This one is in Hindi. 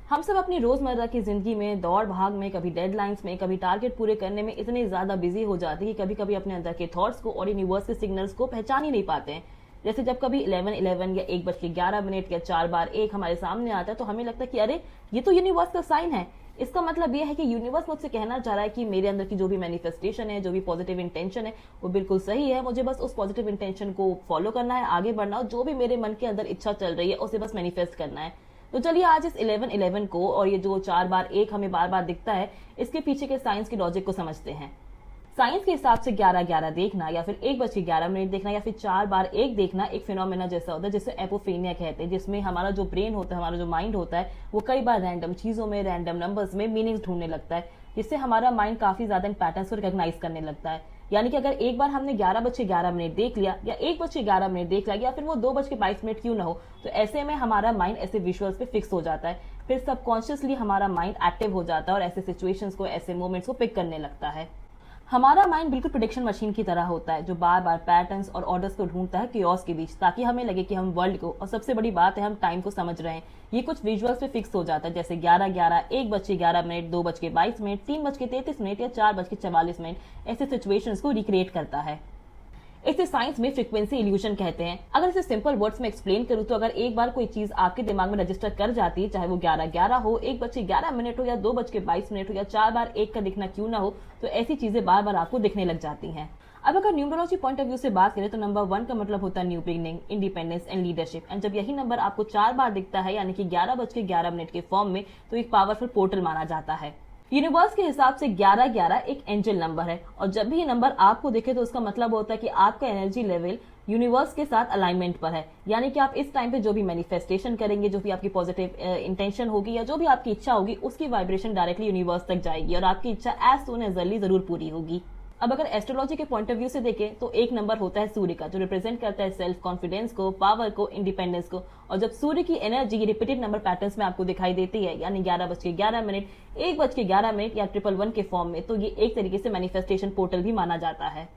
हम सब अपनी रोजमर्रा की जिंदगी में दौड़ भाग में, कभी डेडलाइंस में, कभी टारगेट पूरे करने में इतने ज्यादा बिजी हो जाते हैं कि कभी कभी अपने अंदर के थॉट्स को और यूनिवर्स के सिग्नल्स को पहचान ही नहीं पाते हैं। जैसे जब कभी 11:11 या 1:11 या 4 बार 1 हमारे सामने आता है तो हमें लगता है कि अरे ये तो यूनिवर्स का साइन है। इसका मतलब यह है कि यूनिवर्स मुझसे कहना चाह रहा है कि मेरे अंदर की जो भी मैनिफेस्टेशन है, जो भी पॉजिटिव इंटेंशन है, वो बिल्कुल सही है। मुझे बस उस पॉजिटिव इंटेंशन को फॉलो करना है, आगे बढ़ना है, जो भी मेरे मन के अंदर इच्छा चल रही है उसे बस मैनिफेस्ट करना है। तो चलिए आज इस 11:11 को और ये जो 4 बार 1 हमें बार बार दिखता है, इसके पीछे के साइंस की लॉजिक को समझते हैं। साइंस के हिसाब से 11:11 देखना या फिर 1:11 देखना या फिर 4 बार 1 देखना एक फिनोमेना जैसा होता है जिसे एपोफेनिया कहते हैं, जिसमें हमारा जो ब्रेन होता है, हमारा जो माइंड होता है, वो कई बार रैंडम चीजों में, रैंडम नंबर्स में मीनिंग्स ढूंढने लगता है, जिससे हमारा माइंड काफी ज्यादा इन पैटर्न्स को रिकॉग्नाइज करने लगता है। यानी कि अगर एक बार हमने 11:11 देख लिया या 1:11 देख लिया या फिर वो 2:22 क्यों ना हो, तो ऐसे में हमारा माइंड ऐसे विजुअल्स पे फिक्स हो जाता है। फिर सबकॉन्शियसली हमारा माइंड एक्टिव हो जाता है और ऐसे सिचुएशंस को, ऐसे मोमेंट्स को पिक करने लगता है। हमारा माइंड बिल्कुल प्रिडिक्शन मशीन की तरह होता है, जो बार बार पैटर्न्स और ऑर्डर्स को ढूंढता है कियोस के बीच, ताकि हमें लगे कि हम वर्ल्ड को, और सबसे बड़ी बात है हम टाइम को समझ रहे हैं। ये कुछ विजुअल्स पे फिक्स हो जाता है, जैसे 11:11, 1:11, 2:22, 3:33 या 4:44। ऐसे सिचुएशंस को रिक्रिएट करता है। इसे साइंस में फ्रीक्वेंसी इल्यूजन कहते हैं। अगर इसे सिंपल वर्ड्स में एक्सप्लेन करूं तो अगर एक बार कोई चीज आपके दिमाग में रजिस्टर कर जाती है, चाहे वो 11:11 हो, 1:11 हो या 2:22 हो या 4 बार 1 का दिखना क्यों ना हो, तो ऐसी चीजें बार बार आपको दिखने लग जाती हैं। अब अगर न्यूमरोलॉजी पॉइंट ऑफ व्यू से बात करें तो नंबर 1 का मतलब होता है new beginning, independence and leadership. And जब यही नंबर आपको 4 बार दिखता है, यानी कि 11:11 के फॉर्म में, तो एक पावरफुल पोर्टल माना जाता है। यूनिवर्स के हिसाब से 11:11 एक एंजल नंबर है, और जब भी ये नंबर आपको दिखे तो उसका मतलब होता है कि आपका एनर्जी लेवल यूनिवर्स के साथ अलाइनमेंट पर है। यानी कि आप इस टाइम पे जो भी मैनिफेस्टेशन करेंगे, जो भी आपकी पॉजिटिव इंटेंशन होगी या जो भी आपकी इच्छा होगी, उसकी वाइब्रेशन डायरेक्टली यूनिवर्स तक जाएगी और आपकी इच्छा एज सून एज अर्ली जरूर पूरी होगी। अब अगर एस्ट्रोलॉजी के पॉइंट ऑफ व्यू से देखें तो एक नंबर होता है सूर्य का, जो रिप्रेजेंट करता है सेल्फ कॉन्फिडेंस को, पावर को, इंडिपेंडेंस को। और जब सूर्य की एनर्जी रिपीटेड नंबर पैटर्न्स में आपको दिखाई देती है, यानी 11:11, 1:11 या 111 के फॉर्म में, तो ये एक तरीके से मैनिफेस्टेशन पोर्टल भी माना जाता है।